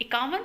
51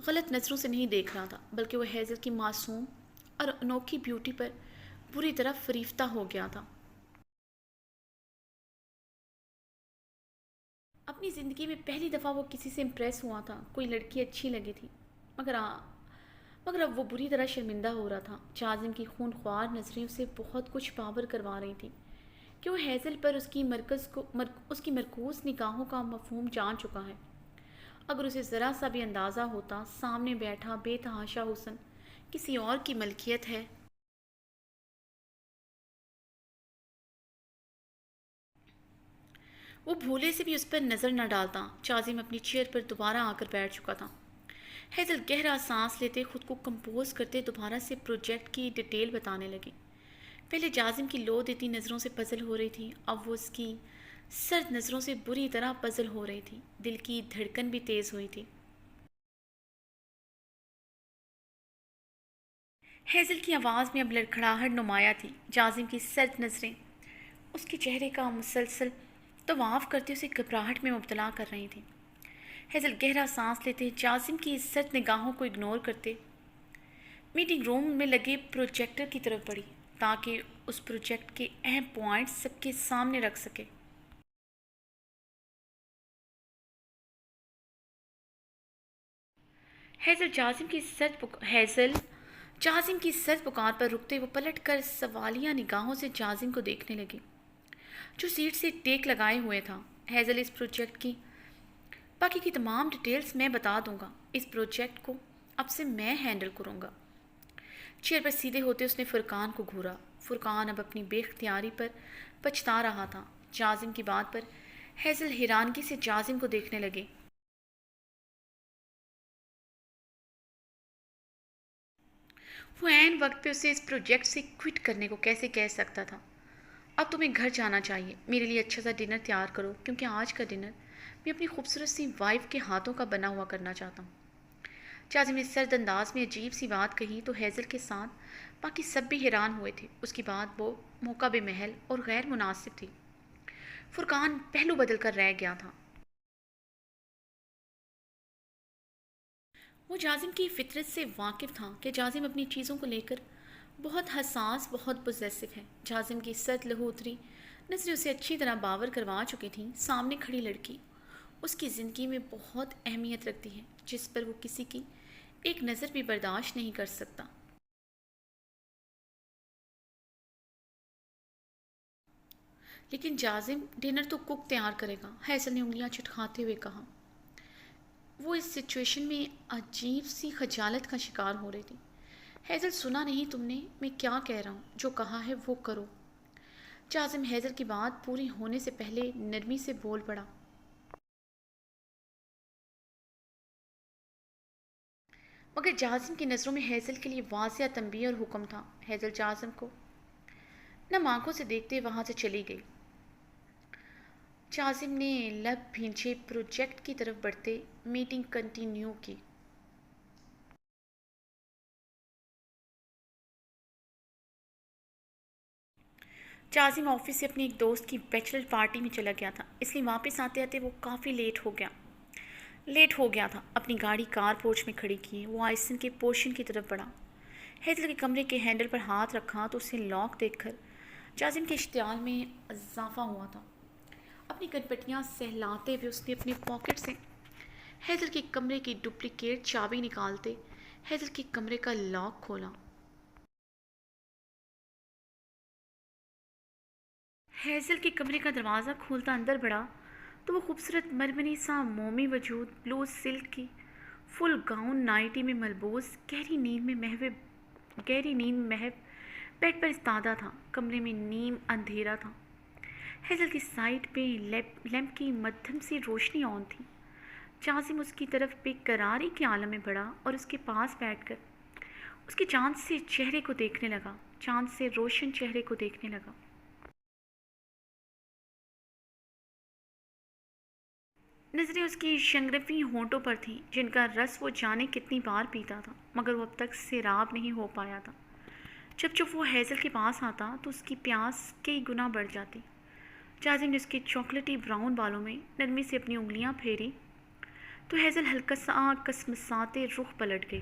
غلط نظروں سے نہیں دیکھ رہا تھا، بلکہ وہ ہیزل کی معصوم اور انوکھی بیوٹی پر بری طرح فریفتہ ہو گیا تھا۔ اپنی زندگی میں پہلی دفعہ وہ کسی سے امپریس ہوا تھا، کوئی لڑکی اچھی لگی تھی، مگر مگر اب وہ بری طرح شرمندہ ہو رہا تھا۔ جازم کی خون خوار نظریں اسے بہت کچھ باور کروا رہی تھیں کہ وہ ہیزل پر اس کی مرکوز نگاہوں کا مفہوم جان چکا ہے۔ اگر اسے ذرا سا بھی اندازہ ہوتا سامنے بیٹھا بے تحاشا حسن کسی اور کی ملکیت ہے، وہ بھولے سے بھی اس پر نظر نہ ڈالتا۔ جازم اپنی چیئر پر دوبارہ آ کر بیٹھ چکا تھا۔ ہیزل گہرا سانس لیتے خود کو کمپوز کرتے دوبارہ سے پروجیکٹ کی ڈیٹیل بتانے لگی۔ پہلے جازم کی لو دیتی نظروں سے پزل ہو رہی تھی، اب وہ اس کی سرد نظروں سے بری طرح پزل ہو رہی تھی۔ دل کی دھڑکن بھی تیز ہوئی تھی۔ ہیزل کی آواز میں اب لڑکھڑاہٹ نمایاں تھی۔ جازم کی سرد نظریں اس کے چہرے کا مسلسل طواف کرتے اسے گھبراہٹ میں مبتلا کر رہی تھیں۔ ہیزل گہرا سانس لیتے جازم کی سرد نگاہوں کو اگنور کرتے میٹنگ روم میں لگے پروجیکٹر کی طرف بڑھی تاکہ اس پروجیکٹ کے اہم پوائنٹس سب کے سامنے رکھ سکے۔ ہیزل جازم کی سرد پکار پر رکتے وہ پلٹ کر سوالیہ نگاہوں سے جازم کو دیکھنے لگی جو سیٹ سے ٹیک لگائے ہوئے تھا۔ ہیزل، اس پروجیکٹ کی باقی کی تمام ڈیٹیلز میں بتا دوں گا۔ اس پروجیکٹ کو اب سے میں ہینڈل کروں گا۔ چیئر پر سیدھے ہوتے اس نے فرقان کو گھورا۔ فرقان اب اپنی بے اختیاری پر پچھتا رہا تھا۔ جازم کی بات پر ہیزل حیرانگی سے جازم کو دیکھنے لگے۔ وہ عین وقت پہ اسے اس پروجیکٹ سے کوئٹ کرنے کو کیسے کہہ سکتا تھا؟ اب تمہیں گھر جانا چاہیے، میرے لیے اچھا سا ڈنر تیار کرو، کیونکہ آج کا ڈنر میں اپنی خوبصورت سی وائف کے ہاتھوں کا بنا ہوا کرنا چاہتا ہوں۔ جازم نے سرد انداز میں عجیب سی بات کہی تو ہیزل کے ساتھ باقی سب بھی حیران ہوئے تھے۔ اس کی بات وہ موقع بے محل اور غیر مناسب تھی۔ فرقان پہلو بدل کر رہ گیا تھا۔ وہ جازم کی فطرت سے واقف تھا کہ جازم اپنی چیزوں کو لے کر بہت حساس، بہت پوزیسو ہے۔ جازم کی سرد لہوتری نظریں اسے اچھی طرح باور کروا چکی تھیں۔ سامنے کھڑی لڑکی اس کی زندگی میں بہت اہمیت رکھتی ہے، جس پر وہ کسی کی ایک نظر بھی برداشت نہیں کر سکتا۔ لیکن جازم ڈنر تو کک تیار کرے گا، ہیزل نے انگلیاں چٹکاتے ہوئے کہا۔ وہ اس سچویشن میں عجیب سی خجالت کا شکار ہو رہی تھی۔ ہیزل، سنا نہیں تم نے؟ میں کیا کہہ رہا ہوں، جو کہا ہے وہ کرو۔ جازم ہیزل کی بات پوری ہونے سے پہلے نرمی سے بول پڑا۔ مگر جازم کی نظروں میں ہیزل کے لیے واضح تنبیہ اور حکم تھا۔ ہیزل جازم کو نم آنکھوں سے دیکھتے وہاں سے چلی گئی۔ جازم نے لب بھینچے پروجیکٹ کی طرف بڑھتے میٹنگ کنٹینیو کی۔ جازم آفس سے اپنی ایک دوست کی بیچلر پارٹی میں چلا گیا تھا، اس لیے واپس آتے آتے وہ کافی لیٹ ہو گیا تھا۔ اپنی گاڑی کار پورچ میں کھڑی کی وہ آئسن کے پورشن کی طرف بڑھا۔ ہیزل کے کمرے کے ہینڈل پر ہاتھ رکھا تو اسے لاک دیکھ کر جازم کے اشتعال میں اضافہ ہوا تھا۔ اپنی کنپٹیاں سہلاتے ہوئے اس نے اپنے پاکٹ سے ہیزل کے کمرے کی ڈپلیکیٹ چابی نکالتے ہیزل کے کمرے کا لاک کھولا۔ ہیزل کے کمرے کا دروازہ کھولتا اندر بڑھا تو وہ خوبصورت مرمری سا مومی وجود بلو سلک کی فل گاؤن نائٹی میں ملبوس گہری نیند محو بیڈ پر استادہ تھا۔ کمرے میں نیم اندھیرا تھا۔ ہیزل کی سائڈ پہ لیمپ کی مدھم سی روشنی آن تھی۔ جازم اس کی طرف بے قراری کے عالم میں بڑھا اور اس کے پاس بیٹھ کر اس کے چاند سے روشن چہرے کو دیکھنے لگا۔ نظریں اس کی شنگرفی ہونٹوں پر تھیں جن کا رس وہ جانے کتنی بار پیتا تھا، مگر وہ اب تک سیراب نہیں ہو پایا تھا۔ جب وہ ہیزل کے پاس آتا تو اس کی پیاس کئی گنا بڑھ جاتی۔ جازم نے اس کے چاکلیٹی براؤن بالوں میں نرمی سے اپنی انگلیاں پھیری تو ہیزل ہلکا سا کسمساتے رخ پلٹ گئی۔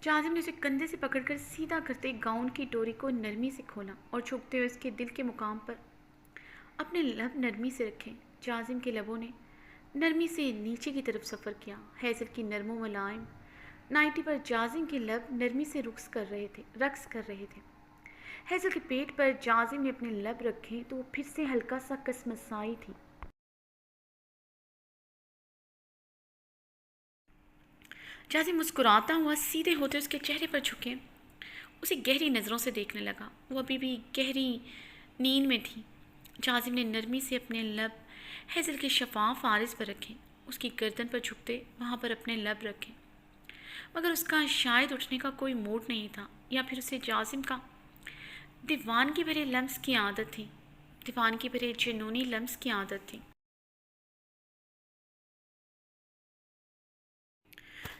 جازم نے اسے کندھے سے پکڑ کر سیدھا کرتے گاؤن کی ڈوری کو نرمی سے کھولا اور جھکتے ہوئے اس کے دل کے مقام پر اپنے لب نرمی سے رکھے۔ جازم کے لبوں نے نرمی سے نیچے کی طرف سفر کیا۔ ہیزل کی نرم و ملائم نائٹی پر جازم کے لب نرمی سے رقص کر رہے تھے۔ ہیزل کے پیٹ پر جازم نے اپنے لب رکھے تو وہ پھر سے ہلکا سا کسمسائی تھی۔ جازم مسکراتا ہوا سیدھے ہوتے اس کے چہرے پر جھکے اسے گہری نظروں سے دیکھنے لگا۔ وہ ابھی بھی گہری نیند میں تھی۔ جازم نے نرمی سے اپنے لب ہیزل کے شفاف عارض پر رکھے، اس کی گردن پر جھکتے وہاں پر اپنے لب رکھے، مگر اس کا شاید اٹھنے کا کوئی موڈ نہیں تھا، یا پھر اسے جازم کا دیوانگی بھرے لمس کی عادت تھی، دیوانگی بھرے جنونی لمس کی عادت تھی۔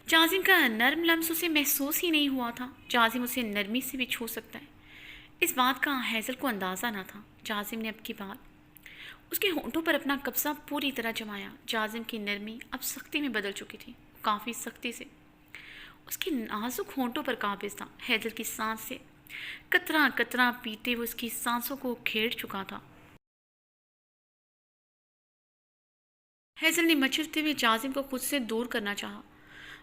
جازم کا نرم لمس اسے محسوس ہی نہیں ہوا تھا۔ جازم اسے نرمی سے بھی چھو سکتا ہے، اس بات کا ہیزل کو اندازہ نہ تھا۔ جازم نے اب کی بات اس کے ہونٹوں پر اپنا قبضہ پوری طرح جمایا۔ جازم کی نرمی اب سختی میں بدل چکی تھی، کافی سختی سے اس کے نازک ہونٹوں پر قابض تھا۔ ہیزل کی سانس سے قطرہ قطرہ پیتے وہ اس کی سانسوں کو کھیڑ چکا تھا۔ ہیزل نے مچلتے ہوئے جازم کو خود سے دور کرنا چاہا،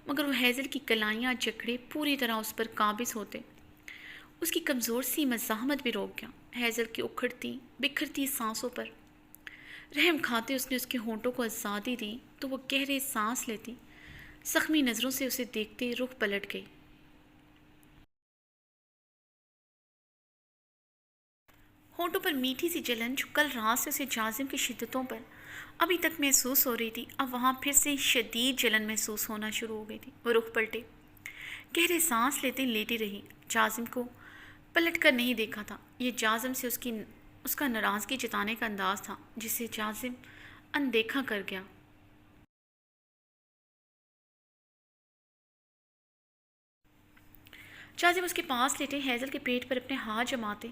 مگر وہ ہیزل کی کلائیاں جکڑے پوری طرح اس پر قابض ہوتے اس کی کمزور سی مزاحمت بھی روک گیا۔ ہیزل کی اکھڑتی بکھرتی سانسوں پر رحم کھاتے اس نے اس کے ہونٹوں کو آزادی دی تو وہ گہرے سانس لیتی زخمی نظروں سے اسے دیکھتے رخ پلٹ گئی۔ ہونٹوں پر میٹھی سی جلن جو کل رات سے اسے جازم کی شدتوں پر ابھی تک محسوس ہو رہی تھی، اب وہاں پھر سے شدید جلن محسوس ہونا شروع ہو گئی تھی۔ وہ رخ پلٹے گہرے سانس لیتے لیٹی رہی، جازم کو پلٹ کر نہیں دیکھا تھا۔ یہ جازم سے اس کا ناراضگی جتانے کا انداز تھا جسے جازم اندیکھا کر گیا۔ جازم اس کے پاس لیٹے ہیزل کے پیٹ پر اپنے ہاتھ جماتے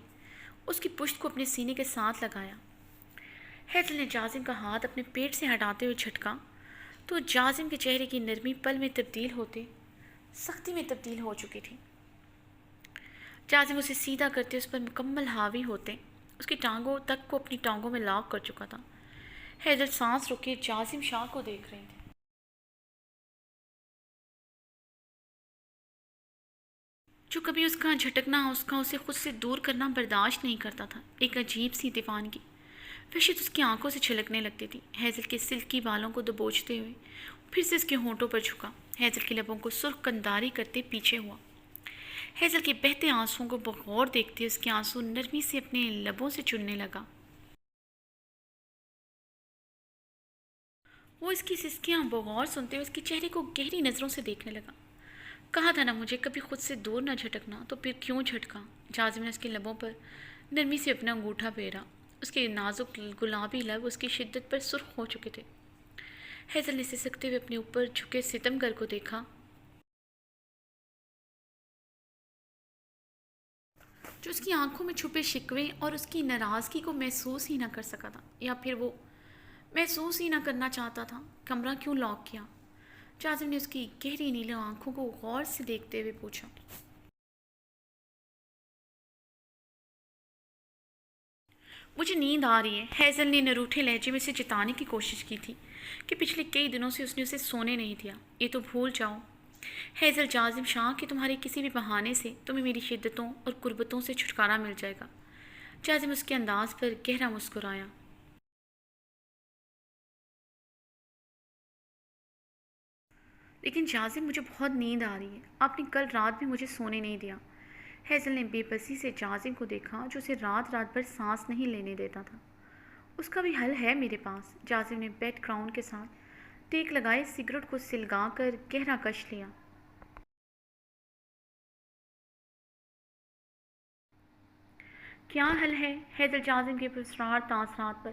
اس کی پشت کو اپنے سینے کے ساتھ لگایا۔ ہیزل نے جازم کا ہاتھ اپنے پیٹ سے ہٹاتے ہوئے جھٹکا تو جازم کے چہرے کی نرمی پل میں تبدیل ہوتے سختی میں تبدیل ہو چکی تھی۔ جازم اسے سیدھا کرتے اس پر مکمل حاوی ہوتے اس کی ٹانگوں تک کو اپنی ٹانگوں میں لاک کر چکا تھا۔ ہیزل سانس روکے جازم شاہ کو دیکھ رہی تھی۔ جو کبھی اس کا جھٹکنا اسے خود سے دور کرنا برداشت نہیں کرتا تھا۔ ایک عجیب سی دیوانگی وحشت اس کی آنکھوں سے چھلکنے لگتی تھی۔ ہیزل کے سلکی بالوں کو دبوچتے ہوئے پھر سے اس کے ہونٹوں پر جھکا، ہیزل کے لبوں کو سرخ کنداری کرتے پیچھے ہوا۔ ہیزل کے بہتے آنسوؤں کو بغور دیکھتے اس کے آنسو نرمی سے اپنے لبوں سے چننے لگا۔ وہ اس کی سسکیاں بغور سنتے ہوئے اس کے چہرے کو گہری نظروں سے دیکھنے لگا۔ کہا تھا نا مجھے کبھی خود سے دور نہ جھٹکنا، تو پھر کیوں جھٹکا؟ جازم نے اس کے لبوں پر نرمی سے اپنا انگوٹھا پھیرا۔ اس کے نازک گلابی لب اس کی شدت پر سرخ ہو چکے تھے۔ ہیزل نے سسکتے ہوئے اپنے اوپر جھکے ستمگر کو دیکھا جو اس کی آنکھوں میں چھپے شکوے اور اس کی ناراضگی کو محسوس ہی نہ کر سکا تھا، یا پھر وہ محسوس ہی نہ کرنا چاہتا تھا۔ کمرہ کیوں لاک کیا؟ جازم نے اس کی گہری نیلے آنکھوں کو غور سے دیکھتے ہوئے پوچھا۔ مجھے نیند آ رہی ہے، ہیزل نے نروٹھے لہجے میں اسے جتانے کی کوشش کی تھی کہ پچھلے کئی دنوں سے اس نے اسے سونے نہیں دیا۔ یہ تو بھول جاؤ ہیزل جازم شاہ کہ تمہارے کسی بھی بہانے سے تمہیں میری شدتوں اور قربتوں سے چھٹکارا مل جائے گا۔ جازم اس کے انداز پر گہرا مسکرایا۔ لیکن جازم مجھے بہت نیند آ رہی ہے، آپ نے کل رات بھی مجھے سونے نہیں دیا۔ ہیزل نے بے بسی سے جازم کو دیکھا جو اسے رات رات بھر سانس نہیں لینے دیتا تھا۔ اس کا بھی حل ہے میرے پاس۔ جازم نے بیک گراؤنڈ کے ساتھ ٹیک لگائے سگریٹ کو سلگا کر گہرا کش لیا۔ کیا حل ہے؟ ہیزل جازم کے پراسرار تاثرات پر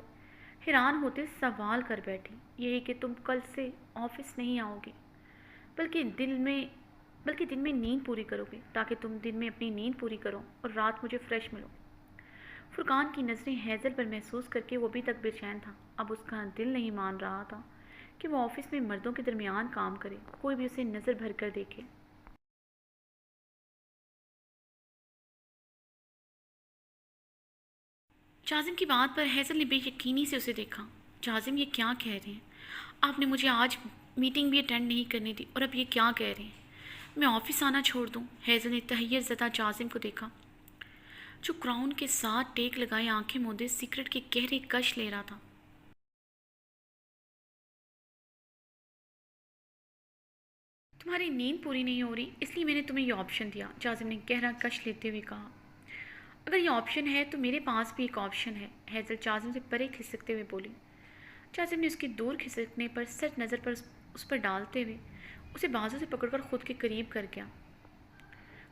حیران ہوتے سوال کر بیٹھی۔ یہی کہ تم کل سے آفس نہیں آؤ گے، بلکہ دن میں نیند پوری کرو گے، تاکہ تم دن میں اپنی نیند پوری کرو اور رات مجھے فریش ملو۔ فرقان کی نظریں ہیزل پر محسوس کر کے وہ ابھی تک بے چین تھا۔ اب اس کا دل نہیں مان رہا تھا کہ وہ آفس میں مردوں کے درمیان کام کرے، کوئی بھی اسے نظر بھر کر دیکھے۔ جازم کی بات پر ہیزل نے بے یقینی سے اسے دیکھا۔ جازم یہ کیا کہہ رہے ہیں؟ آپ نے مجھے آج میٹنگ بھی اٹینڈ نہیں کرنی تھی اور اب یہ کیا کہہ رہے ہیں؟ میں آفس آنا چھوڑ دوں؟ ہیزل نے تحیر زدہ جازم کو دیکھا جو کراؤن کے ساتھ ٹیک لگائے آنکھیں موندے سگریٹ کے گہرے کش لے رہا تھا۔ تمہاری نیند پوری نہیں ہو رہی، اس لیے میں نے تمہیں یہ آپشن دیا، جازم نے گہرا کش لیتے ہوئے کہا۔ اگر یہ آپشن ہے تو میرے پاس بھی ایک آپشن ہے، ہیزل جازم سے پرے کھسکتے ہوئے بولی۔ جازم نے اس کے دور کھسکنے پر سٹ نظر پر اس پر ڈالتے ہوئے اسے بازو سے پکڑ کر خود کے قریب کر گیا۔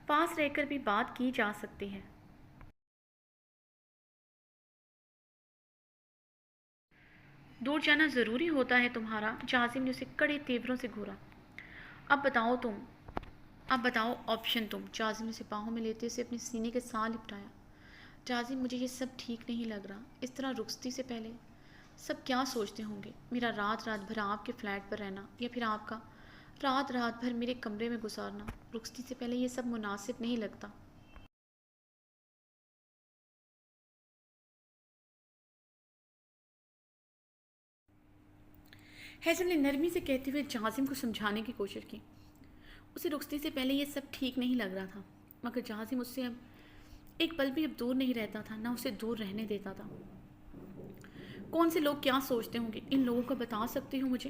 پاس رہ کر بھی بات کی جا سکتی ہے۔ دور جانا ضروری ہوتا ہے تمہارا؟ جازم نے اسے کڑے تیوروں سے گھورا۔ اب بتاؤ تم، اب بتاؤ آپشن تم۔ جازم نے اسے باہوں میں لیتے اسے اپنے سینے کے ساتھ لپٹایا۔ جازم مجھے یہ سب ٹھیک نہیں لگ رہا، اس طرح رخصتی سے پہلے سب کیا سوچتے ہوں گے؟ میرا رات رات بھر آپ کے فلیٹ پر رہنا یا پھر آپ کا رات رات بھر میرے کمرے میں گزارنا، رخصتی سے پہلے یہ سب مناسب نہیں لگتا۔ ہیزل نے نرمی سے کہتے ہوئے جازم کو سمجھانے کی کوشش کی۔ اسے رخصتی سے پہلے یہ سب ٹھیک نہیں لگ رہا تھا، مگر جازم اس سے اب ایک پل بھی اب دور نہیں رہتا تھا، نہ اسے دور رہنے دیتا تھا۔ کون سے لوگ کیا سوچتے ہوں گے؟ ان لوگوں کو بتا سکتی ہو مجھے؟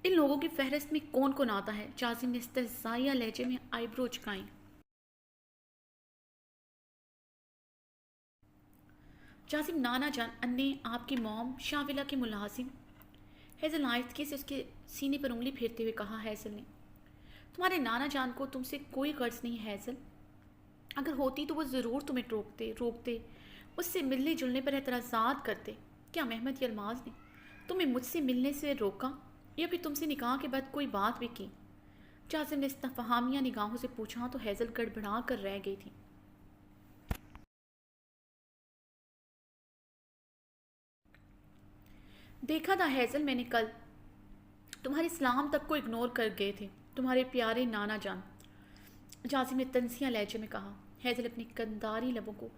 ان لوگوں کی فہرست میں کون کون آتا ہے؟ جازم نے استہزائیہ لہجے میں آئی برو چکائیں۔ جازم نانا جان، انے، آپ کی موم، شاولہ کے ملازم۔ ہیزل آہستگی سے اس کے سینے پر انگلی پھیرتے ہوئے کہا۔ ہیزل نے، تمہارے نانا جان کو تم سے کوئی غرض نہیں ہیزل، اگر ہوتی تو وہ ضرور تمہیں روکتے اس سے ملنے جلنے پر اعتراضات کرتے۔ کیا محمد یا الماس نے تمہیں مجھ سے ملنے سے روکا یا پھر تم سے نکاح کے بعد کوئی بات بھی کی؟ جازم نے استفہامیہ نگاہوں سے پوچھا تو ہیزل گڑبڑا کر رہ گئی تھی۔ دیکھا تھا ہیزل، میں نے کل تمہارے سلام تک کو اگنور کر گئے تھے تمہارے پیارے نانا جان، جازم نے تنزیہ لہجے میں کہا۔ ہیزل اپنی قنداری لبوں کو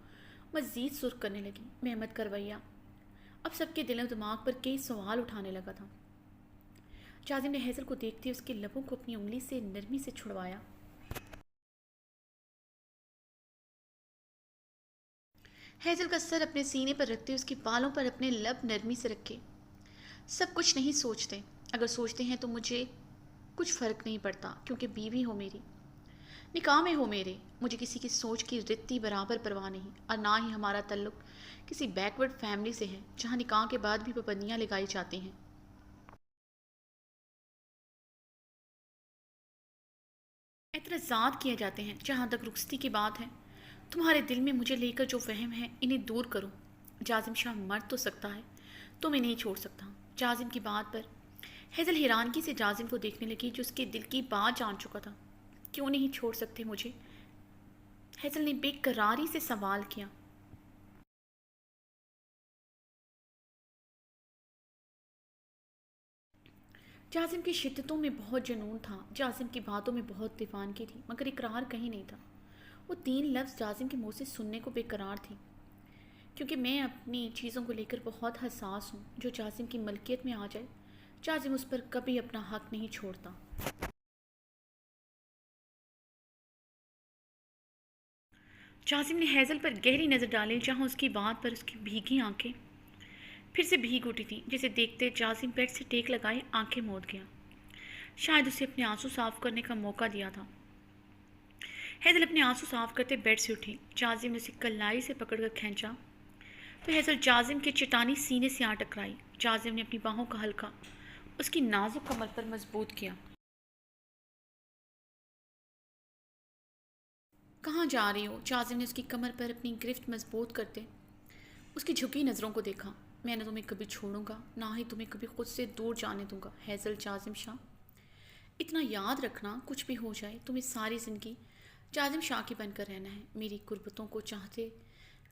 مزید سرخ کرنے لگی۔ محمد کرویا اب سب کے دل و دماغ پر کئی سوال اٹھانے لگا تھا۔ جازم نے ہیزل کو دیکھتے اس کے لبوں کو اپنی انگلی سے نرمی سے چھڑوایا۔ ہیزل کا سر اپنے سینے پر رکھتے اس کے بالوں پر اپنے لب نرمی سے رکھے۔ سب کچھ نہیں سوچتے، اگر سوچتے ہیں تو مجھے کچھ فرق نہیں پڑتا، کیونکہ بیوی ہو میری، نکاح میں ہو میرے، مجھے کسی کی سوچ کی رتی برابر پرواہ نہیں، اور نہ ہی ہمارا تعلق کسی بیکورڈ فیملی سے ہے جہاں نکاح کے بعد بھی پابندیاں لگائی جاتی ہیں۔ اعتراضات کیے جاتے ہیں۔ جہاں تک رخصتی کی بات ہے، تمہارے دل میں مجھے لے کر جو وہم ہے انہیں دور کرو۔ جازم شاہ مر تو سکتا ہے، تمہیں نہیں چھوڑ سکتا۔ جازم کی بات پر ہیزل حیرانگی سے جازم کو دیکھنے لگی جو اس کے دل کی بات جان چکا تھا۔ کیوں نہیں چھوڑ سکتے مجھے؟ ہیزل نے بے قراری سے سوال کیا۔ جازم کی شدتوں میں بہت جنون تھا، جازم کی باتوں میں بہت دیوانگی تھی، مگر اقرار کہیں نہیں تھا۔ وہ تین لفظ جازم کے منہ سے سننے کو بے قرار تھی۔ کیونکہ میں اپنی چیزوں کو لے کر بہت حساس ہوں، جو جازم کی ملکیت میں آ جائے جازم اس پر کبھی اپنا حق نہیں چھوڑتا۔ جازم نے ہیزل پر گہری نظر ڈالی جہاں اس کی بات پر اس کی بھیگی آنکھیں پھر سے بھیگ اٹھی تھیں، جسے دیکھتے جازم بیڈ سے ٹیک لگائے آنکھیں موند گیا۔ شاید اسے اپنے آنسو صاف کرنے کا موقع دیا تھا۔ ہیزل اپنے آنسو صاف کرتے بیڈ سے اٹھی۔ جازم نے اسے کلائی سے پکڑ کر کھینچا تو ہیزل جازم کے چٹانی سینے سے آ ٹکرائی۔ جازم نے اپنی باہوں کا ہلکا اس کی نازک کمر پر مضبوط کیا۔ کہاں جا رہی ہو؟ جازم نے اس کی کمر پر اپنی گرفت مضبوط کرتے اس کی جھکی نظروں کو دیکھا۔ میں نہ تمہیں کبھی چھوڑوں گا، نہ ہی تمہیں کبھی خود سے دور جانے دوں گا ہیزل جازم شاہ۔ اتنا یاد رکھنا، کچھ بھی ہو جائے تمہیں ساری زندگی جازم شاہ کی بن کر رہنا ہے، میری قربتوں کو چاہتے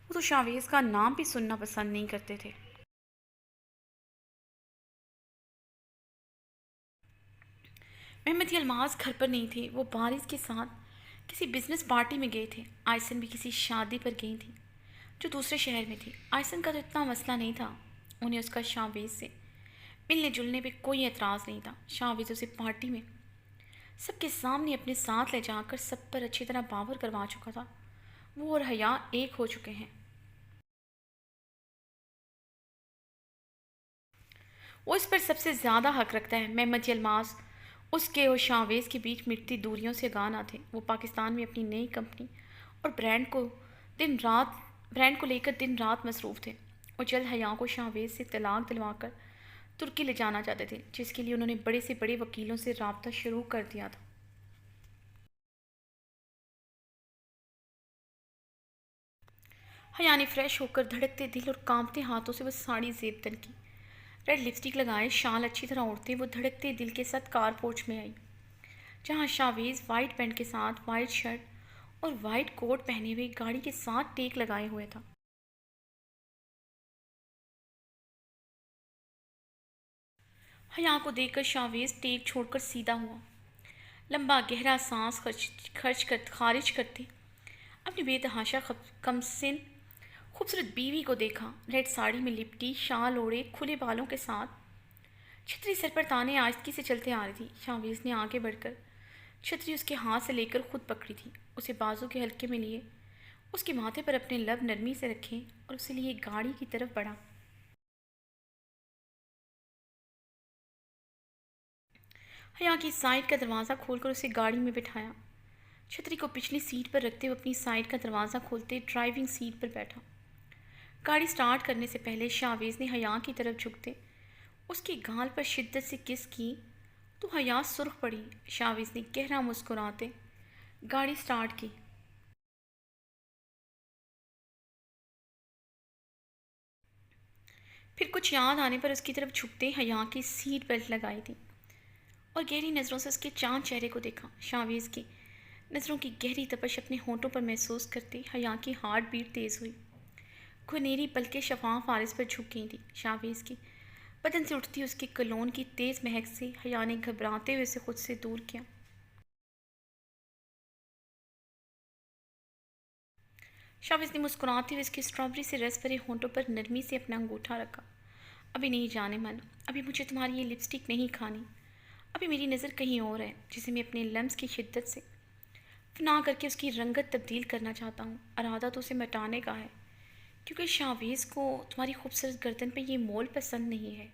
وہ تو شاویز کا نام بھی سننا پسند نہیں کرتے تھے۔ مہمت یلماز گھر پر نہیں تھے، وہ بارز کے ساتھ کسی بزنس پارٹی میں گئے تھے۔ آئسن بھی کسی شادی پر گئی تھی جو دوسرے شہر میں تھی۔ آئسن کا تو اتنا مسئلہ نہیں تھا، انہیں اس کا شاویز سے ملنے جلنے پہ کوئی اعتراض نہیں تھا۔ شاویز اسے پارٹی میں سب کے سامنے اپنے ساتھ لے جا کر سب پر اچھی طرح باور کروا چکا تھا۔ وہ اور حیا ایک ہو چکے ہیں۔ وہ اس پر سب سے زیادہ حق رکھتا ہے۔ مہمت یلماز اس کے اور شاویز کے بیچ مٹتی دوریوں سے آگاہ نہ تھے۔ وہ پاکستان میں اپنی نئی کمپنی اور برانڈ کو لے کر دن رات مصروف تھے، اور جلد حیا کو شاویز سے طلاق دلوا کر ترکی لے جانا چاہتے تھے، جس کے لیے انہوں نے بڑے سے بڑے وکیلوں سے رابطہ شروع کر دیا تھا۔ حیا نے فریش ہو کر دھڑکتے دل اور کانپتے ہاتھوں سے وہ ساڑی زیب تن کی، ریڈ لپسٹک لگائے، شال اچھی طرح اوڑھتے وہ دھڑکتے دل کے ساتھ کار پورچ میں آئی، جہاں شاویز وائٹ پینٹ کے ساتھ وائٹ شرٹ اور وائٹ کوٹ پہنے ہوئے گاڑی کے ساتھ ٹیک لگائے ہوئے تھا۔ حیا کو دیکھ کر شاویز ٹیک چھوڑ کر سیدھا ہوا، لمبا گہرا سانس خارج کرتے اپنی بے تحاشا کم سن خوبصورت بیوی کو دیکھا۔ ریڈ ساڑی میں لپٹی، شال اوڑھے، کھلے بالوں کے ساتھ چھتری سر پر تانے آہستگی سے چلتے آ رہی تھی۔ شاویز نے آگے بڑھ کر چھتری اس کے ہاتھ سے لے کر خود پکڑی تھی، اسے بازو کے حلقے میں لیے، اس کے ماتھے پر اپنے لب نرمی سے رکھے اور اسے لیے گاڑی کی طرف بڑھا۔ حیا کی سائیڈ کا دروازہ کھول کر اسے گاڑی میں بٹھایا، چھتری کو پچھلی سیٹ پر رکھتے ہوئے اپنی سائیڈ کا دروازہ کھولتے ڈرائیونگ سیٹ پر بیٹھا۔ گاڑی سٹارٹ کرنے سے پہلے شاویز نے حیا کی طرف جھکتے اس کے گال پر شدت سے کس کی تو حیا سرخ پڑی۔ شاویز نے گہرا مسکراتے گاڑی سٹارٹ کی۔ پھر کچھ یاد آنے پر اس کی طرف جھکتے حیا کی سیٹ بیلٹ لگائی تھی اور گہری نظروں سے اس کے چاند چہرے کو دیکھا۔ شاویز کی نظروں کی گہری تپش اپنے ہونٹوں پر محسوس کرتے حیا کی ہارٹ بیٹ تیز ہوئی، گھنیری پلکیں شفاف آرس پر جھک گئی تھی۔ شاویز کی بدن سے اٹھتی اس کے کلون کی تیز مہک سے حیا نے گھبراتے ہوئے اسے خود سے دور کیا۔ شاویز نے مسکراتے ہوئے اس کے اسٹرابری سے رس بھرے ہونٹوں پر نرمی سے اپنا انگوٹھا رکھا۔ ابھی نہیں جانے من، ابھی مجھے تمہاری یہ لپسٹک نہیں کھانی، ابھی میری نظر کہیں اور ہے جسے میں اپنے لمس کی شدت سے فنا کر کے اس کی رنگت تبدیل کرنا چاہتا ہوں۔ ارادہ تو اسے مٹانے کا ہے، کیونکہ شاویز کو تمہاری خوبصورت گردن پہ یہ مول پسند نہیں ہے۔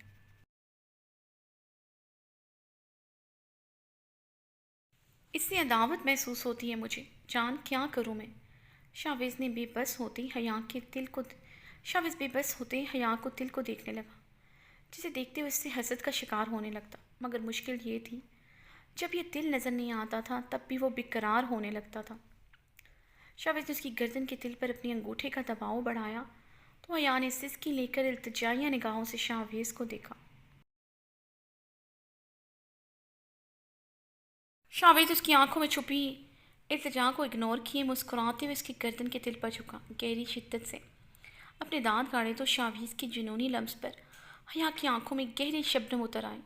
اس سے عداوت محسوس ہوتی ہے مجھے، جان کیا کروں میں؟ شاویز بے بس ہوتے حیا کو دل کو دیکھنے لگا، جسے دیکھتے ہوئے اس سے حسد کا شکار ہونے لگتا۔ مگر مشکل یہ تھی، جب یہ دل نظر نہیں آتا تھا تب بھی وہ بیقرار ہونے لگتا تھا۔ شاویز نے اس کی گردن کے تل پر اپنے انگوٹھے کا دباؤ بڑھایا تو حیا نے سسکی لے کر التجائیہ نگاہوں سے شاویز کو دیکھا۔ شاویز اس کی آنکھوں میں چھپی التجا کو اگنور کیے مسکراتے ہوئے اس کی گردن کے تل پر جھکا، گہری شدت سے اپنے دانت گاڑے تو شاویز کی جنونی لمس پر حیا کی آنکھوں میں گہری شبنم اتر آئی۔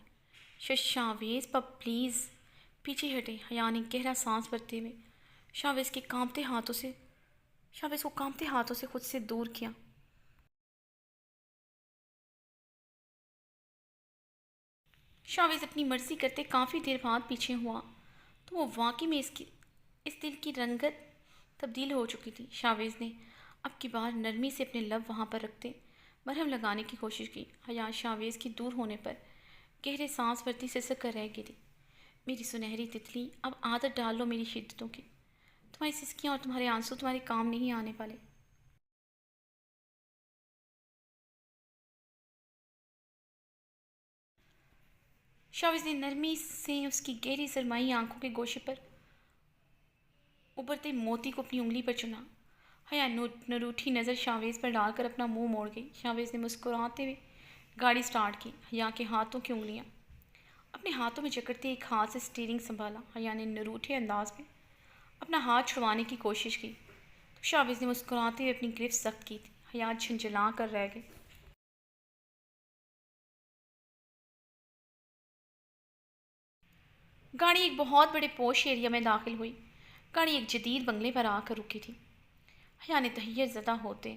شاویز پلیز پیچھے ہٹے، حیا نے گہرا سانس بھرتے ہوئے شاویز کو کانپتے ہاتھوں سے خود سے دور کیا۔ شاویز اپنی مرضی کرتے کافی دیر بعد پیچھے ہوا تو وہ واقعی میں اس دل کی رنگت تبدیل ہو چکی تھی۔ شاویز نے اب کی بار نرمی سے اپنے لب وہاں پر رکھتے مرہم لگانے کی کوشش کی۔ حیا شاویز کی دور ہونے پر گہرے سانس بھرتی سسک کر رہ گئی۔ میری سنہری تتلی، اب عادت ڈال لو میری شدتوں کی، تمہاری سسکیاں اور تمہارے آنسو تمہارے کام نہیں آنے والے۔ شاویز نے نرمی سے اس کی گہری سرمائی آنکھوں کے گوشے پر ابھرتے موتی کو اپنی انگلی پر چنا۔ حیا نروٹھی نظر شاویز پر ڈال کر اپنا منہ موڑ گئی۔ شاویز نے مسکراتے ہوئے گاڑی سٹارٹ کی۔ حیا کے ہاتھوں کی انگلیاں اپنے ہاتھوں میں جکڑتے ایک ہاتھ سے اسٹیئرنگ سنبھالا۔ حیا نے نروٹھے انداز میں اپنا ہاتھ چھڑوانے کی کوشش کی تو شاویز نے مسکراتے ہوئے اپنی گرفت سخت کی تھی۔ حیات جھنجھلا کر رہ گئی۔ گاڑی ایک بہت بڑے پوش ایریا میں داخل ہوئی۔ گاڑی ایک جدید بنگلے پر آ کر رکی تھی۔ حیا نے تحیر زدہ ہوتے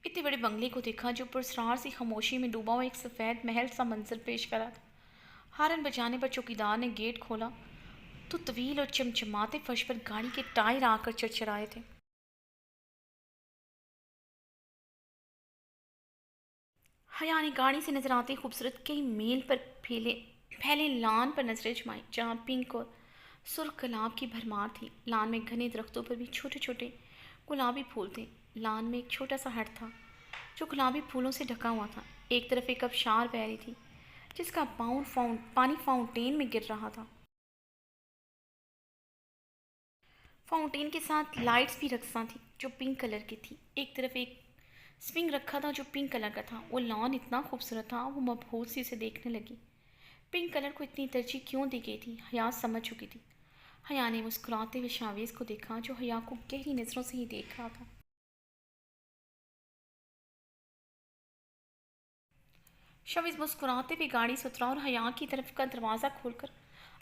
اتنے بڑے بنگلے کو دیکھا جو پراسرار سی خاموشی میں ڈوبا ہوا ایک سفید محل سا منظر پیش کرا تھا۔ ہارن بجانے پر چوکیدار نے گیٹ کھولا تو طویل اور چمچماتے فرش پر گاڑی کے ٹائر آ کر چرچرائے تھے۔ حیا نے گاڑی سے نظر آتے خوبصورت کئی میل پر پھیلے لان پر نظریں جمائیں جہاں پنک اور سرخ گلاب کی بھرمار تھی۔ لان میں گھنے درختوں پر بھی چھوٹے چھوٹے گلابی پھول تھے۔ لان میں ایک چھوٹا سا ہٹ تھا جو گلابی پھولوں سے ڈھکا ہوا تھا۔ ایک طرف ایک آبشار بہہ رہی تھی جس کا پانی فاؤنٹین میں گر رہا تھا۔ فاؤنٹین کے ساتھ لائٹس بھی رقصاں تھیں جو پنک کلر کی تھی۔ ایک طرف ایک سوئنگ رکھا تھا جو پنک کلر کا تھا۔ وہ لان اتنا خوبصورت تھا وہ مبہوت سی اسے دیکھنے لگی۔ پنک کلر کو اتنی ترجیح کیوں دی گئی تھی حیا سمجھ چکی تھی۔ حیا نے مسکراتے ہوئے شاویز کو دیکھا جو حیا کو گہری نظروں سے ہی دیکھ رہا تھا۔ شاویز مسکراتے ہوئے گاڑی سے اترا اور حیا کی طرف کا دروازہ کھول کر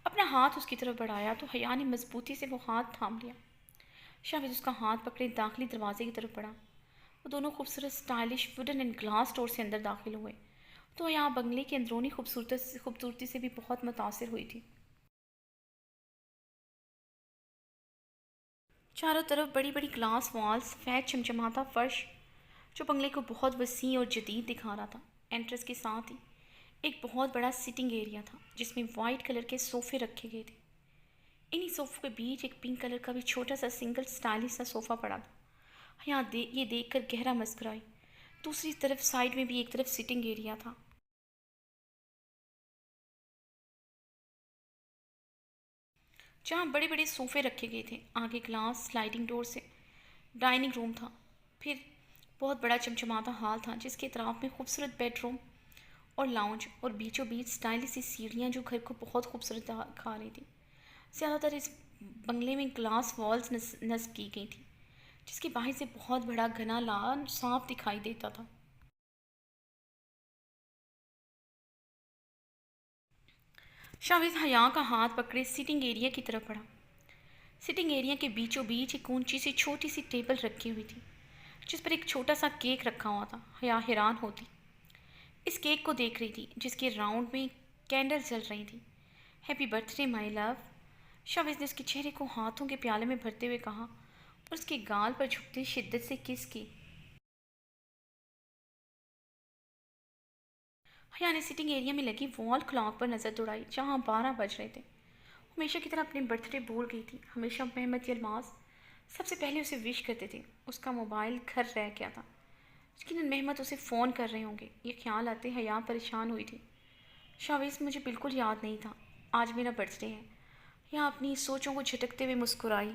اپنا ہاتھ اس کی طرف بڑھایا تو حیا نے مضبوطی سے وہ ہاتھ تھام لیا۔ شاویز اس کا ہاتھ پکڑے داخلی دروازے کی طرف بڑھا۔ وہ دونوں خوبصورت سٹائلش ووڈن اینڈ گلاس ڈور سے اندر داخل ہوئے تو حیا بنگلے کی اندرونی خوبصورتی سے بھی بہت متاثر ہوئی تھی۔ چاروں طرف بڑی بڑی گلاس والز، سفید چمچماتا فرش جو بنگلے کو بہت وسیع اور جدید دکھا رہا تھا۔ انٹرنس کے ساتھ ہی ایک بہت بڑا سٹنگ ایریا تھا جس میں وائٹ کلر کے صوفے رکھے گئے تھے۔ انہی صوفوں کے بیچ ایک پنک کلر کا بھی چھوٹا سا سنگل سٹائلش سا صوفہ پڑا تھا۔ حیا یہ دیکھ کر گہرا مسکرائی۔ دوسری طرف سائڈ میں بھی ایک طرف سٹنگ ایریا تھا جہاں بڑے بڑے صوفے رکھے گئے تھے۔ آگے گلاس سلائڈنگ ڈور سے ڈائننگ روم تھا، پھر بہت بڑا چمچماتا ہال تھا جس کے اطراف میں خوبصورت بیڈ روم اور لاؤنج اور بیچوں بیچ سٹائلش سی سیڑھیاں جو گھر کو بہت خوبصورت دکھا رہی تھی۔ زیادہ تر اس بنگلے میں گلاس والز نصب کی گئی تھی جس کے باہر سے بہت بڑا گھنا لان صاف دکھائی دیتا تھا۔ شاویز حیا کا ہاتھ پکڑے سٹنگ ایریا کی طرف بڑھا۔ سٹنگ ایریا کے بیچوں بیچ ایک اونچی سی چھوٹی سی ٹیبل رکھی ہوئی تھی جس پر ایک چھوٹا سا کیک رکھا ہوا تھا۔ حیا حیران ہوتی اس کیک کو دیکھ رہی تھی جس کے راؤنڈ میں کینڈل جل رہی تھی۔ ہیپی برتھ ڈے مائی لو، شاویز نے اس کے چہرے کو ہاتھوں کے پیالے میں بھرتے ہوئے کہا اور اس کے گال پر جھکتے شدت سے کس کی۔ حیا نے سٹنگ ایریا میں لگی وال کلاک پر نظر دوڑائی جہاں 12 بج رہے تھے۔ ہمیشہ کی طرح اپنے برتھ ڈے بھول گئی تھی۔ ہمیشہ محمد یلماز سب سے پہلے اسے وش کرتے تھے۔ اس کا موبائل گھر رہ گیا تھا، یقیناً محمد اسے فون کر رہے ہوں گے۔ یہ خیال آتے حیا پریشان ہوئی تھی۔ شاویز مجھے بالکل یاد نہیں تھا آج میرا برتھ ڈے ہے۔ حیا اپنی سوچوں کو جھٹکتے ہوئے مسکرائی۔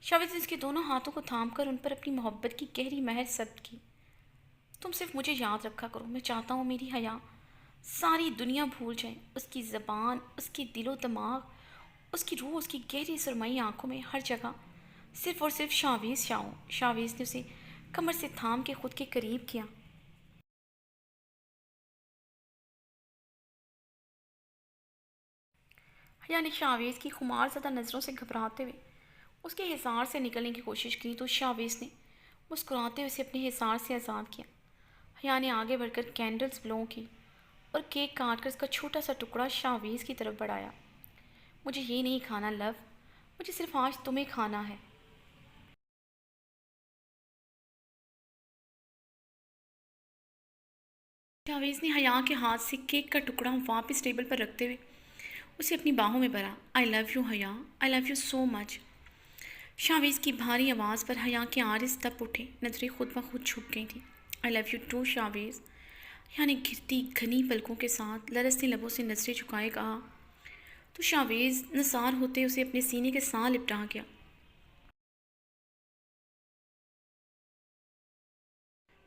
شاویز نے اس کے دونوں ہاتھوں کو تھام کر ان پر اپنی محبت کی گہری مہر ثبت کی۔ تم صرف مجھے یاد رکھا کرو، میں چاہتا ہوں میری حیا ساری دنیا بھول جائیں، اس کی زبان، اس کی دل و دماغ، اس کی روح، اس کی گہری سرمئی آنکھوں میں، ہر جگہ صرف اور صرف شاویز شاہ ہو۔ شاویز نے اسے کمر سے تھام کے خود کے قریب کیا۔ حیا نے شاویز کی خمار زدہ نظروں سے گھبراتے ہوئے اس کے حصار سے نکلنے کی کوشش کی تو شاویز نے مسکراتے ہوئے اسے اپنے حصار سے آزاد کیا۔ حیا نے آگے بڑھ کر کینڈلز بلو کی اور کیک کاٹ کر اس کا چھوٹا سا ٹکڑا شاویز کی طرف بڑھایا۔ مجھے یہ نہیں کھانا لو، مجھے صرف آج تمہیں کھانا ہے۔ شاویز نے حیا کے ہاتھ سے کیک کا ٹکڑا واپس ٹیبل پر رکھتے ہوئے اسے اپنی باہوں میں بھرا۔ آئی لو یو حیا، آئی لو یو سو مچ۔ شاویز کی بھاری آواز پر حیا کے آرز تپ اٹھے، نظریں خود بخود چھپ گئی تھیں۔ آئی لو یو ٹو شاویز، حیا نے گرتی گھنی پلکوں کے ساتھ لرزتے لبوں سے نظریں جھکائے کہا تو شاویز نثار ہوتے اسے اپنے سینے کے ساتھ لپٹا گیا۔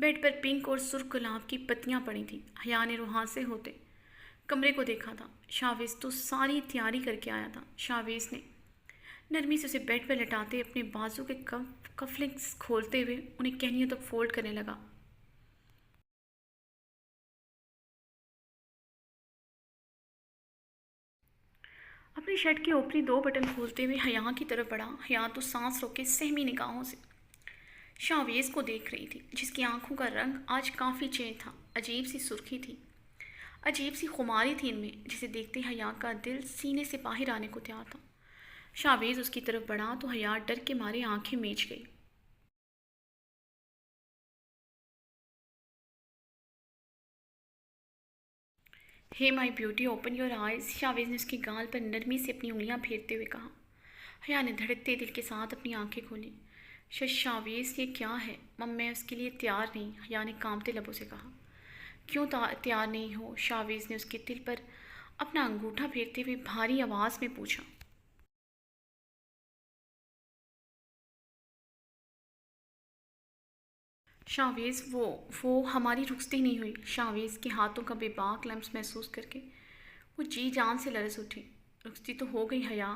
بیڈ پر پنک اور سرخ گلاب کی پتیاں پڑی تھیں۔ حیا نے روحان سے ہوتے کمرے کو دیکھا تھا۔ شاویز تو ساری تیاری کر کے آیا تھا۔ شاویز نے نرمی سے اسے بیڈ پر لٹاتے اپنے بازو کے کفلنگز کھولتے ہوئے انہیں کہنیوں تک فولڈ کرنے لگا۔ اپنی شرٹ کے اوپری 2 بٹن کھولتے ہوئے حیا کی طرف بڑھا۔ حیا تو سانس روکے سہمی نگاہوں سے شاویز کو دیکھ رہی تھی، جس کی آنکھوں کا رنگ آج کافی چینج تھا۔ عجیب سی سرخی تھی، عجیب سی خماری تھی ان میں، جسے دیکھتے حیا کا دل سینے سے باہر آنے کو تیار تھا۔ شاویز اس کی طرف بڑھا تو حیا ڈر کے مارے آنکھیں میچ گئی۔ ہے مائی beauty open your eyes, Shavez نے اس کی گال پر نرمی سے اپنی انگلیاں پھیرتے ہوئے کہا۔ حیا نے دھڑکتے دل کے ساتھ اپنی آنکھیں کھولیں۔ شاویز یہ کیا ہے؟ میں اس کے لیے تیار نہیں، حیا نے کانپتے لبوں سے کہا۔ کیوں تیار نہیں ہو؟ شاویز نے اس کے دل پر اپنا انگوٹھا پھیرتے ہوئے بھاری آواز میں پوچھا۔ شاویز وہ ہماری رخصتی نہیں ہوئی۔ شاویز کے ہاتھوں کا بے باک لمس محسوس کر کے وہ جی جان سے لرز اٹھی۔ رخصتی تو ہو گئی حیا،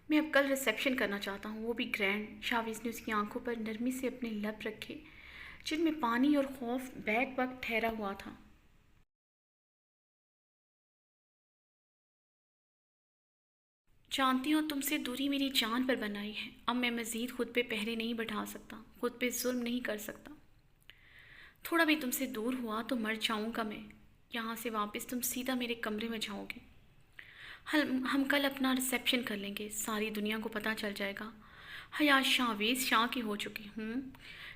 میں اب کل ریسیپشن کرنا چاہتا ہوں، وہ بھی گرینڈ۔ شاویز نے اس کی آنکھوں پر نرمی سے اپنے لب رکھے جن میں پانی اور خوف بیک وقت ٹھہرا ہوا تھا۔ جانتی ہوں تم سے دوری میری جان پر بنائی ہے، اب میں مزید خود پہ پہرے نہیں بٹھا سکتا، خود پہ ظلم نہیں کر سکتا۔ تھوڑا بھی تم سے دور ہوا تو مر جاؤں گا میں۔ یہاں سے واپس تم سیدھا میرے کمرے میں جاؤ گے۔ ہم کل اپنا ریسیپشن کر لیں گے، ساری دنیا کو پتہ چل جائے گا حیا شاویز شاہ کی ہو چکی ہوں۔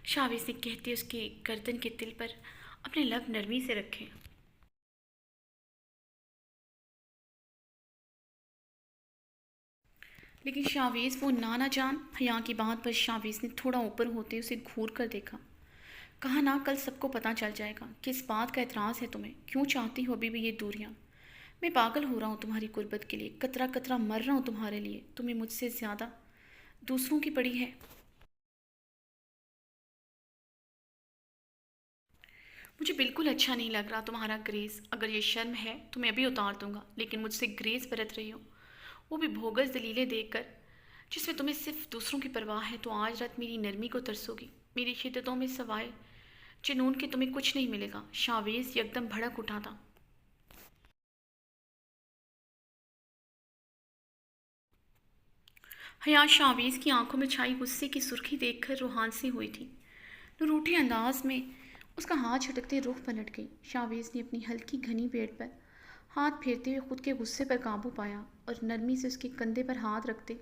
شاویز نے کہتے اس کی گردن کے تل پر اپنے لب نرمی سے رکھے۔ لیکن شاویز وہ نانا جان، حیا کی بات پر شاویز نے تھوڑا اوپر ہوتے اسے گھور کر دیکھا۔ کہا نا کل سب کو پتہ چل جائے گا، کس بات کا اعتراض ہے تمہیں؟ کیوں چاہتی ہو ابھی بھی یہ دوریاں؟ میں پاگل ہو رہا ہوں تمہاری قربت کے لیے، قطرہ قطرہ مر رہا ہوں تمہارے لیے، تمہیں مجھ سے زیادہ دوسروں کی پڑی ہے۔ مجھے بالکل اچھا نہیں لگ رہا تمہارا گریز، اگر یہ شرم ہے تو میں ابھی اتار دوں گا، لیکن مجھ سے گریز برت رہی ہو، وہ بھی بھوگس دلیلیں دیکھ کر، جس میں تمہیں صرف دوسروں کی پرواہ ہے۔ تو آج رات میری نرمی کو ترسو گی، میری شدتوں میں سوائے جنون کے تمہیں کچھ نہیں ملے گا۔ شاویز یکدم بھڑک اٹھا تھا۔ حیا شاویز کی آنکھوں میں چھائی غصے کی سرخی دیکھ کر روحان سی ہوئی تھی۔ روٹھے انداز میں اس کا ہاتھ جھٹکتے رخ پلٹ گئی۔ شاویز نے اپنی ہلکی گھنی پیٹ پر ہاتھ پھیرتے ہوئے خود کے غصے پر قابو پایا اور نرمی سے اس کے کندھے پر ہاتھ رکھتے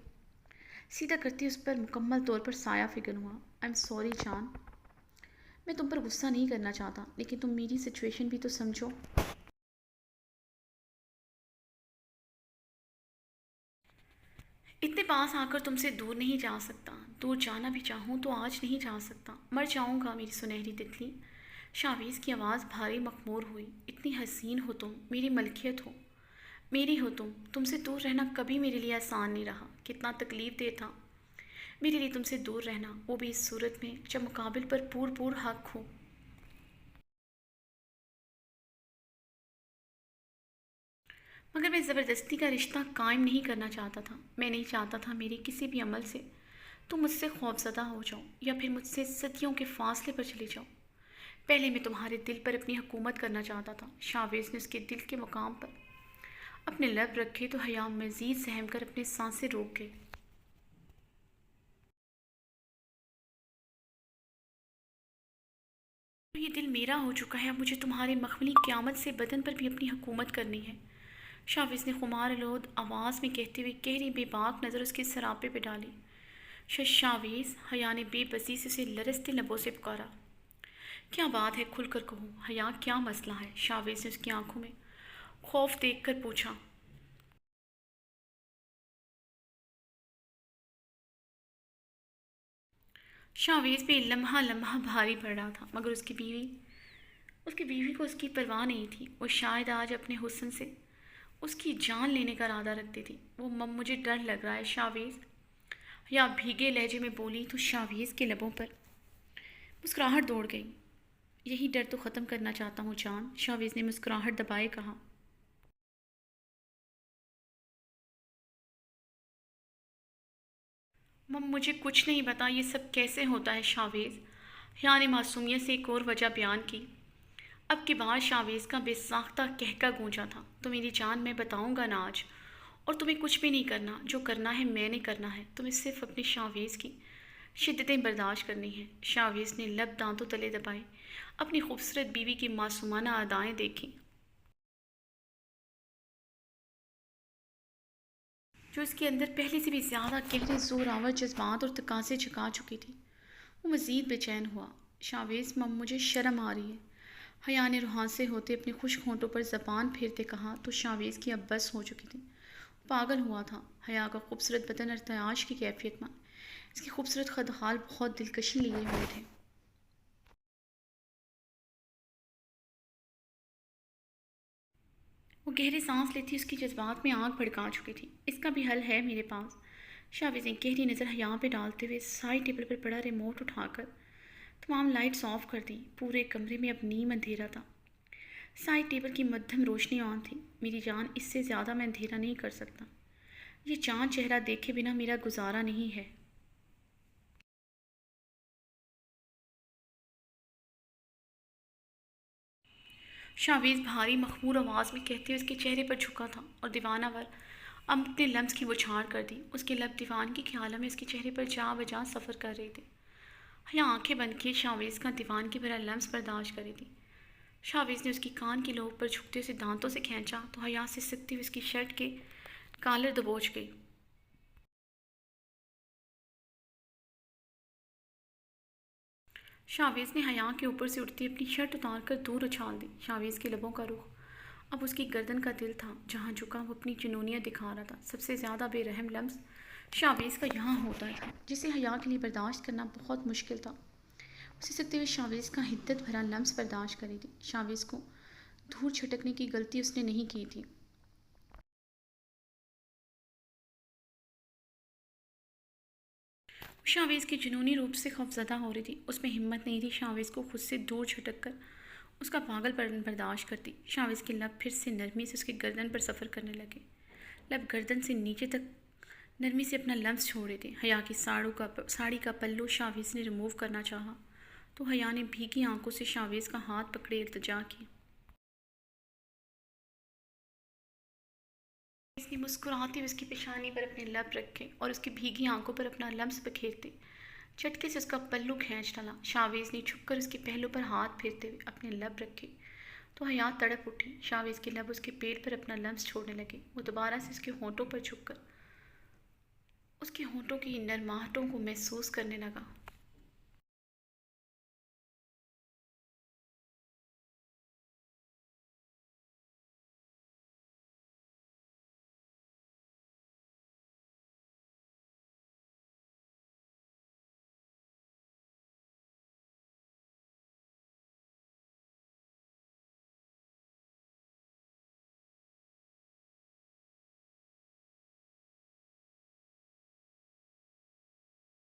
سیدھا کرتے اس پر مکمل طور پر سایہ فکن ہوا۔ آئی ایم سوری جان، میں تم پر غصہ نہیں کرنا چاہتا، لیکن تم میری سچویشن بھی تو سمجھو۔ اتنے پاس آ کر تم سے دور نہیں جا سکتا، دور جانا بھی چاہوں تو آج نہیں جا سکتا، مر جاؤں گا میری سنہری تتلی۔ شاویز کی آواز بھاری مخمور ہوئی۔ اتنی حسین ہو تم، میری ملکیت ہو، میری ہو تم سے دور رہنا کبھی میرے لیے آسان نہیں رہا، کتنا تکلیف دہ تھا میرے لیے تم سے دور رہنا، وہ بھی اس صورت میں جب مقابل پر پور حق ہو۔ مگر میں زبردستی کا رشتہ قائم نہیں کرنا چاہتا تھا، میں نہیں چاہتا تھا میرے کسی بھی عمل سے تم مجھ سے خوفزدہ ہو جاؤ یا پھر مجھ سے صدیوں کے فاصلے پر چلے جاؤ۔ پہلے میں تمہارے دل پر اپنی حکومت کرنا چاہتا تھا۔ شاویز نے اس کے دل کے مقام پر اپنے لب رکھے تو حیا مزید سہم کر اپنے سانسیں روک گئے۔ یہ دل میرا ہو چکا ہے، اب مجھے تمہارے مخملی قیامت سے بدن پر بھی اپنی حکومت کرنی ہے، شاویز نے خمار آلود آواز میں کہتے ہوئے گہری بے باک نظر اس کے سراپے پہ ڈالی۔ شاویز، حیا نے بے بسی سے اسے لرزتے لبوں سے پکارا۔ کیا بات ہے، کھل کر کہو حیا، کیا مسئلہ ہے؟ شاویز نے اس کی آنکھوں میں خوف دیکھ کر پوچھا۔ شاویز پہ لمحہ لمحہ بھاری پڑ رہا تھا، مگر اس کی بیوی کو اس کی پرواہ نہیں تھی۔ وہ شاید آج اپنے حسن سے اس کی جان لینے کا ارادہ رکھتی تھی۔ مجھے ڈر لگ رہا ہے شاویز، یا بھیگے لہجے میں بولی تو شاویز کے لبوں پر مسکراہٹ دوڑ گئی۔ یہی ڈر تو ختم کرنا چاہتا ہوں جان، شاویز نے مسکراہٹ دبائے کہا۔ مم مجھے کچھ نہیں پتا یہ سب کیسے ہوتا ہے شاویز، حیا نے معصومیت سے ایک اور وجہ بیان کی۔ اب کی بار شاویز کا بے ساختہ کہکا گونجا تھا۔ تو میری جان میں بتاؤں گا نا آج، اور تمہیں کچھ بھی نہیں کرنا، جو کرنا ہے میں نے کرنا ہے، تمہیں صرف اپنی شاویز کی شدتیں برداشت کرنی ہیں۔ شاویز نے لب دانتوں تلے دبائے، اپنی خوبصورت بیوی کی معصومانہ ادائیں دیکھیں جو اس کے اندر پہلے سے بھی زیادہ گہرے زور آور جذبات اور تقاضے جگا چکی تھی۔ وہ مزید بے چین ہوا۔ شاویز مم مجھے شرم آ رہی ہے، حیا نے روحانسے ہوتے اپنے خشک ہونٹوں پر زبان پھیرتے کہا تو شاویز کی اب بس ہو چکی تھی۔ وہ پاگل ہوا تھا۔ حیا کا خوبصورت بدن ارتعاش کی کیفیت میں، اس کے خوبصورت خدحال بہت دلکشی لیے ہوئے تھے۔ وہ گہری سانس لیتی اس کی جذبات میں آگ بھڑکا چکی تھی۔ اس کا بھی حل ہے میرے پاس۔ شاویز نے گہری نظر حیا پہ ڈالتے ہوئے سائڈ ٹیبل پر پڑا ریموٹ اٹھا کر تمام لائٹس آف کر دیں۔ پورے کمرے میں اب نیم اندھیرا تھا۔ سائڈ ٹیبل کی مدھم روشنی آن تھی۔ میری جان اس سے زیادہ میں اندھیرا نہیں کر سکتا، یہ چاند چہرہ دیکھے بنا میرا گزارا نہیں ہے۔ شاویز بھاری مخمور آواز میں کہتے ہوئے اس کے چہرے پر جھکا تھا اور دیوانہ ور اب اپنے لمس کی بچھاڑ کر دی۔ اس کے لب دیوان کے خیالوں میں اس کے چہرے پر جا بجا سفر کر رہے تھے۔ حیا آنکھیں بند کیے شاویز کا دیوان کی بھرا لمس برداشت کر رہی تھی۔ شاویز نے اس کی کان کی لوب پر جھکتے اسے دانتوں سے کھینچا تو حیا سے سکتی ہوئی اس کی شرٹ کے کالر دبوچ گئی۔ شاویز نے حیا کے اوپر سے اٹھتی اپنی شرٹ اتار کر دور اچھال دی۔ شاویز کے لبوں کا رخ اب اس کی گردن کا دل تھا جہاں جھکا وہ اپنی جنونیت دکھا رہا تھا۔ سب سے زیادہ بے رحم لمس شاویز کا یہاں ہوتا تھا جسے حیا کے لیے برداشت کرنا بہت مشکل تھا۔ اسے سکتے ہوئے شاویز کا حدت بھرا لمس برداشت کری تھی۔ شاویز کو دھور چھٹکنے کی غلطی اس نے نہیں کی تھی۔ شاویز کی جنونی روپ سے خوفزدہ ہو رہی تھی۔ اس میں ہمت نہیں تھی شاویز کو خود سے دور چھٹک کر اس کا پاگل پن برداشت کرتی۔ شاویز کے لب پھر سے نرمی سے اس کی گردن پر سفر کرنے لگے۔ لب گردن سے نیچے تک نرمی سے اپنا لمس چھوڑے تھے۔ حیا کی ساڑی کا پلو شاویز نے ریموو کرنا چاہا تو حیا نے بھیگی آنکھوں سے شاویز کا ہاتھ پکڑے التجا کی۔ اس نے مسکراتے ہوئے اس کی پیشانی پر اپنے لب رکھے اور اس کی بھیگی آنکھوں پر اپنا لمس بکھیرتے چٹکے سے اس کا پلو کھینچ ڈالا۔ شاویز نے چھپ کر اس کے پہلو پر ہاتھ پھیرتے ہوئے اپنے لب رکھے تو حیا تڑپ اٹھی۔ شاویز کے لب اس کے پیٹ پر اپنا لمس چھوڑنے لگے۔ وہ دوبارہ سے اس کے ہونٹوں پر جھک کر اس کے ہونٹوں کی نرماہٹوں کو محسوس کرنے لگا۔